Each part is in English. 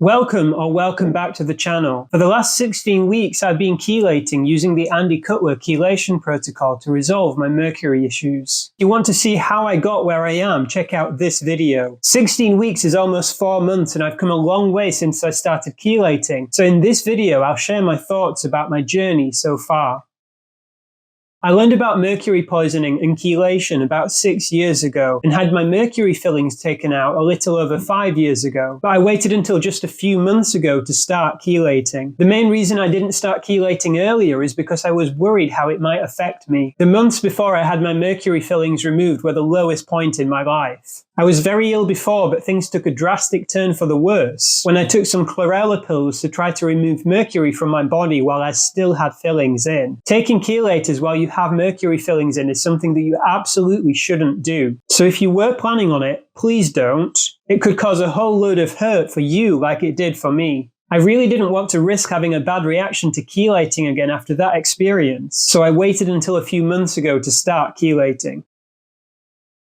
Welcome back to the channel. For the last 16 weeks, I've been chelating using the Cutler Chelation protocol to resolve my mercury issues. If you want to see how I got where I am, check out this video. 16 weeks is almost 4 months and I've come a long way since I started chelating. So in this video, I'll share my thoughts about my journey so far. I learned about mercury poisoning and chelation about 6 years ago and had my mercury fillings taken out a little over 5 years ago, but I waited until just a few months ago to start chelating. The main reason I didn't start chelating earlier is because I was worried how it might affect me. The months before I had my mercury fillings removed were the lowest point in my life. I was very ill before, but things took a drastic turn for the worse when I took some chlorella pills to try to remove mercury from my body while I still had fillings in. Taking chelators while you have mercury fillings in is something that you absolutely shouldn't do. So if you were planning on it, please don't. It could cause a whole load of hurt for you like it did for me. I really didn't want to risk having a bad reaction to chelating again after that experience, so I waited until a few months ago to start chelating.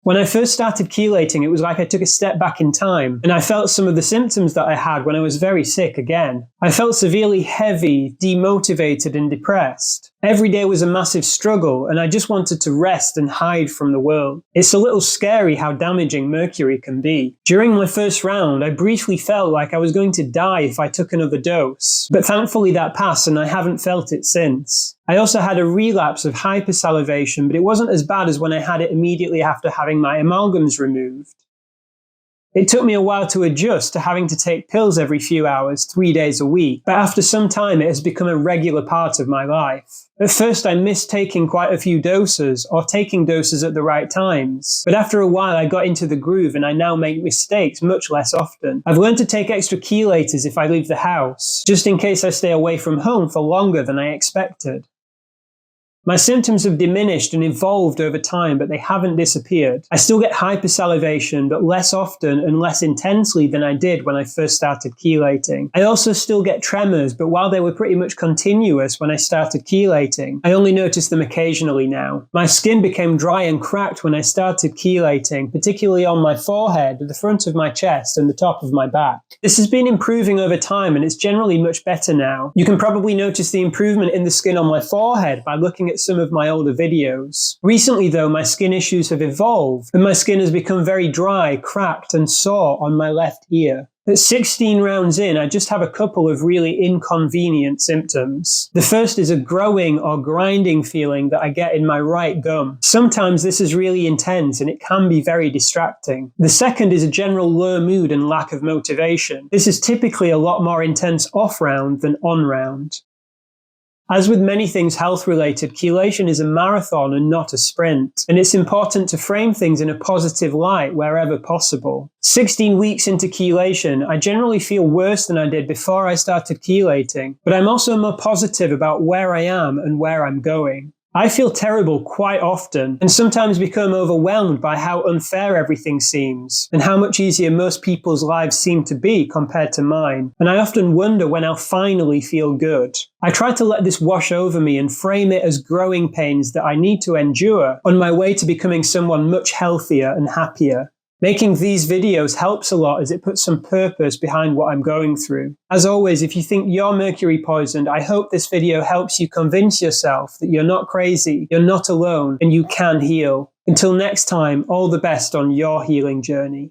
When I first started chelating, it was like I took a step back in time, and I felt some of the symptoms that I had when I was very sick again. I felt severely heavy, demotivated, and depressed. Every day was a massive struggle, and I just wanted to rest and hide from the world. It's a little scary how damaging mercury can be. During my first round, I briefly felt like I was going to die if I took another dose, but thankfully that passed and I haven't felt it since. I also had a relapse of hypersalivation, but it wasn't as bad as when I had it immediately after having my amalgams removed. It took me a while to adjust to having to take pills every few hours, 3 days a week, but after some time it has become a regular part of my life. At first I missed taking quite a few doses, or taking doses at the right times, but after a while I got into the groove and I now make mistakes much less often. I've learned to take extra chelators if I leave the house, just in case I stay away from home for longer than I expected. My symptoms have diminished and evolved over time, but they haven't disappeared. I still get hypersalivation, but less often and less intensely than I did when I first started chelating. I also still get tremors, but while they were pretty much continuous when I started chelating, I only notice them occasionally now. My skin became dry and cracked when I started chelating, particularly on my forehead, the front of my chest, and the top of my back. This has been improving over time, and it's generally much better now. You can probably notice the improvement in the skin on my forehead by looking at some of my older videos. Recently though, my skin issues have evolved and my skin has become very dry, cracked and sore on my left ear. At 16 rounds in, I just have a couple of really inconvenient symptoms. The first is a growing or grinding feeling that I get in my right gum. Sometimes this is really intense and it can be very distracting. The second is a general low mood and lack of motivation. This is typically a lot more intense off round than on round. As with many things health-related, chelation is a marathon and not a sprint, and it's important to frame things in a positive light wherever possible. 16 weeks into chelation, I generally feel worse than I did before I started chelating, but I'm also more positive about where I am and where I'm going. I feel terrible quite often, and sometimes become overwhelmed by how unfair everything seems, and how much easier most people's lives seem to be compared to mine, and I often wonder when I'll finally feel good. I try to let this wash over me and frame it as growing pains that I need to endure on my way to becoming someone much healthier and happier. Making these videos helps a lot as it puts some purpose behind what I'm going through. As always, if you think you're mercury poisoned, I hope this video helps you convince yourself that you're not crazy, you're not alone, and you can heal. Until next time, all the best on your healing journey.